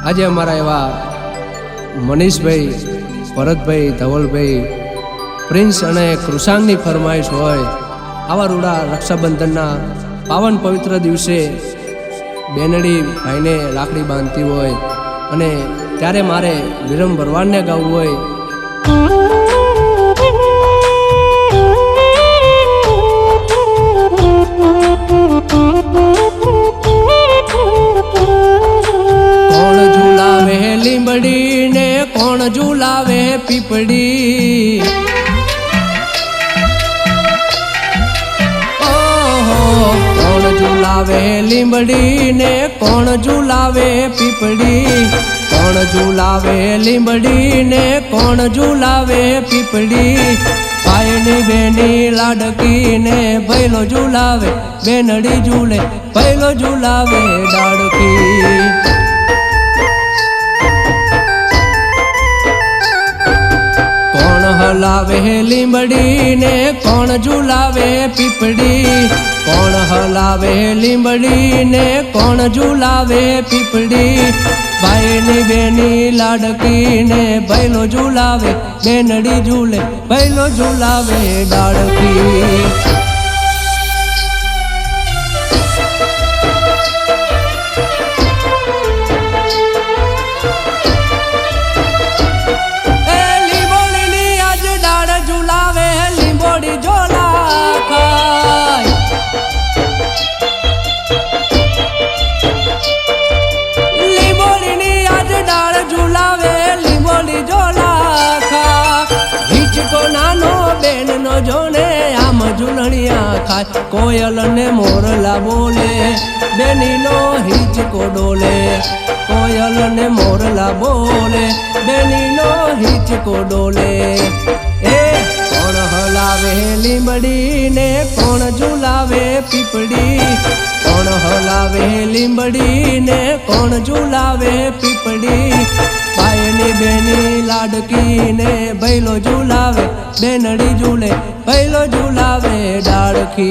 આજે અમાरा एवा मनीष भाई, भरत भाई, धवल भाई, प्रिंस अने कृषांगनी फरमाइश होय आवा रूड़ा रक्षाबंधनना पावन पवित्र दिवसे बेनड़ी भाईने लाकड़ी बांधती होय अने त्यारे मारे विरम भरवाडने गावुं होय। कोण झूलावे लींबड़ी ने कोण झूलावे पीपड़ी, कोण झूलावे लींबड़ी ने कोण झूलावे पीपड़ी, कोण झूलावे लींबड़ी ने कोण झूलावे पीपड़ी। भाईनी बेनी लाडकी ने भैलो झूलावे बेनड़ी झूले भैलो झूलावे डाड़की। कोण हलावे लींबड़ी ने कोण झूलावे पीपड़ी, कोण हलावे लींबड़ी ने कोण झूलावे पीपड़ी। भाईनी बेनी लाडकी ने भैलो झूलावे बेनड़ी झूले भैलो झूलावे डाड़की। झूलनिया खाए कोयल ने मोरला बोले बेनी नो हिचको डोले, कोयल ने मोरला बोले बेनी नो हिचको डोले। ए कोण हलावे लींबड़ी ने कोण झूलावे पीपड़ी, कोण हलावे लींबड़ी ने कोण झूलावे पीपड़ी। भाईनी बेनी लाडकी ने भैलो झूलावे बेनड़ी झूले भैलो झूलावे डाड़की।